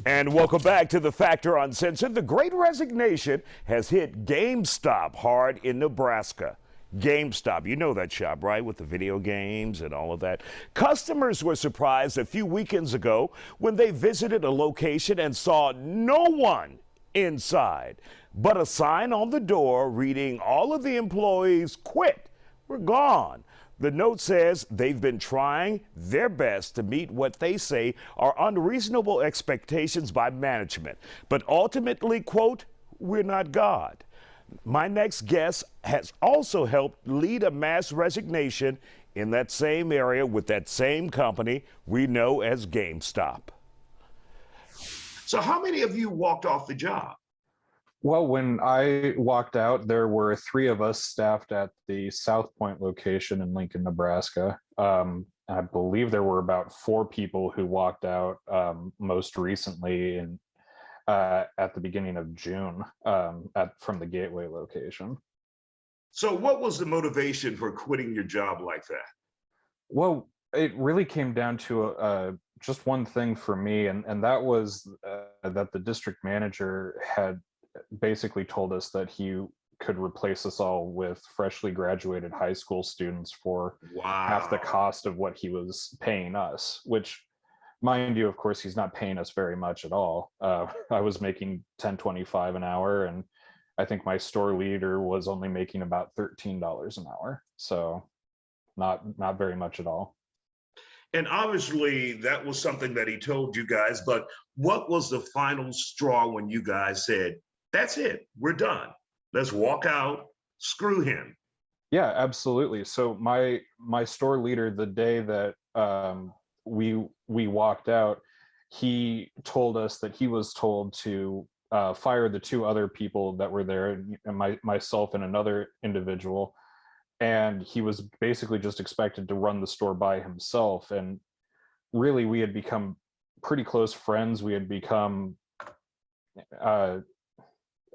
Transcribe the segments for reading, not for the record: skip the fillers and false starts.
And welcome back to the Factor Uncensored. The Great Resignation has hit GameStop hard in Nebraska. GameStop, you know that shop, right? With the video games and all of that. Customers were surprised a few weekends ago when they visited a location and saw no one inside, but a sign on the door reading all of the employees quit, were gone. The note says they've been trying their best to meet what they say are unreasonable expectations by management, but ultimately, quote, we're not God. My next guest has also helped lead a mass resignation in that same area with that same company we know as GameStop. So how many of you walked off the job? Well, when I walked out, there were 3 of us staffed at the South Point location in Lincoln, Nebraska. I believe there were about 4 people who walked out most recently at the beginning of June from the Gateway location. So what was the motivation for quitting your job like that? Well, it really came down to just one thing for me, and that was that the district manager had basically told us that he could replace us all with freshly graduated high school students for half the cost of what he was paying us, which, mind you, of course, he's not paying us very much at all. I was making $10.25 an hour, and I think my store leader was only making about $13 an hour. So not very much at all. And obviously that was something that he told you guys, but what was the final straw when you guys said, that's it, we're done, let's walk out, screw him? Yeah, absolutely. So my store leader, the day that we walked out, he told us that he was told to fire the 2 other people that were there, and myself and another individual, and he was basically just expected to run the store by himself. And really, we had become pretty close friends. We had become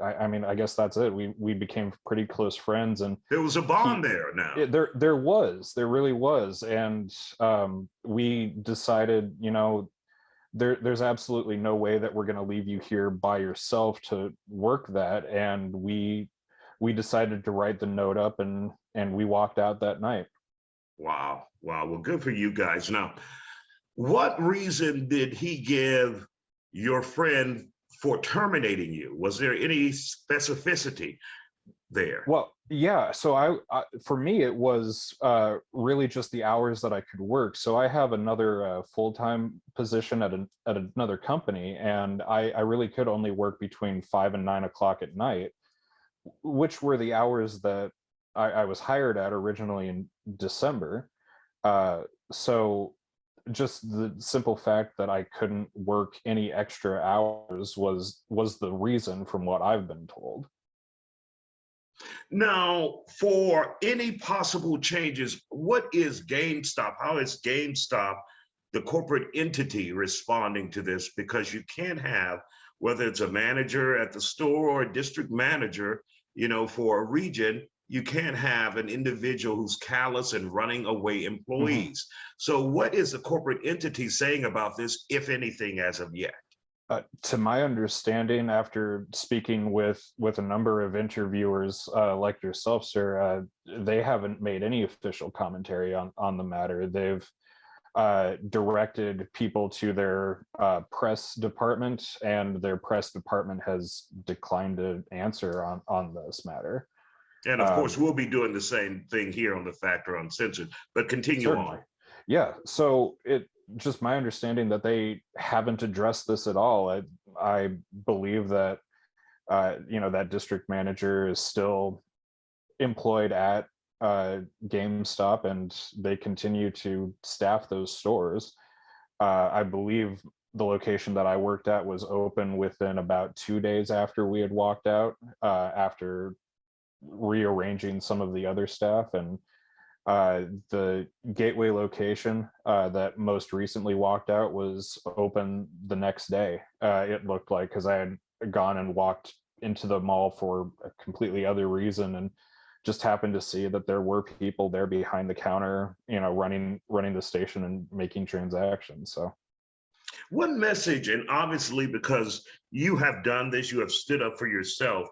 I mean, I guess that's it. We became pretty close friends, and there was a bond there now. There really was. And we decided, you know, there's absolutely no way that we're going to leave you here by yourself to work that. And we decided to write the note up, and we walked out that night. Wow. Well, good for you guys. Now, what reason did he give your friend for terminating you? Was there any specificity there? Well, yeah. So I for me, it was really just the hours that I could work. So I have another full-time position at another company, and I really could only work between 5 and 9 o'clock at night, which were the hours that I was hired at originally in December. So just the simple fact that I couldn't work any extra hours was the reason, from what I've been told. Now, for any possible changes, what is GameStop? How is GameStop, the corporate entity, responding to this? Because you can't have, whether it's a manager at the store or a district manager, you know, for a region, you can't have an individual who's callous and running away employees. So what is the corporate entity saying about this, if anything, as of yet? To my understanding, after speaking with a number of interviewers like yourself, sir, they haven't made any official commentary on the matter. They've directed people to their press department, and their press department has declined to answer on this matter. And of course, we'll be doing the same thing here on the Factor Uncensored, but continue on. Yeah, so it just my understanding that they haven't addressed this at all. I believe that, you know, that district manager is still employed at GameStop, and they continue to staff those stores. I believe the location that I worked at was open within about 2 days after we had walked out, after rearranging some of the other staff. And the Gateway location that most recently walked out was open the next day, it looked like, because I had gone and walked into the mall for a completely other reason, and just happened to see that there were people there behind the counter, you know, running the station and making transactions. So What message, and obviously because you have done this, you have stood up for yourself,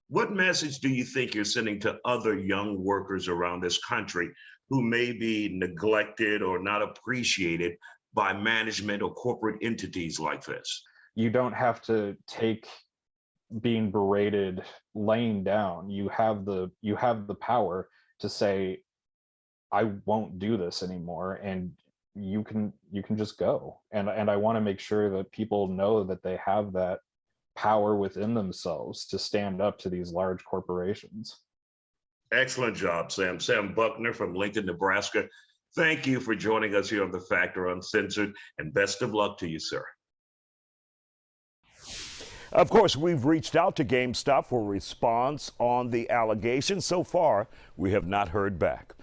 what message do you think you're sending to other young workers around this country who may be neglected or not appreciated by management or corporate entities like this? You don't have to take being berated laying down. You have the power to say, I won't do this anymore, and you can just go. And I want to make sure that people know that they have that power within themselves to stand up to these large corporations. Excellent job, Sam. Sam Buckner from Lincoln, Nebraska. Thank you for joining us here on The Factor Uncensored, and best of luck to you, sir. Of course, we've reached out to GameStop for a response on the allegations. So far, we have not heard back.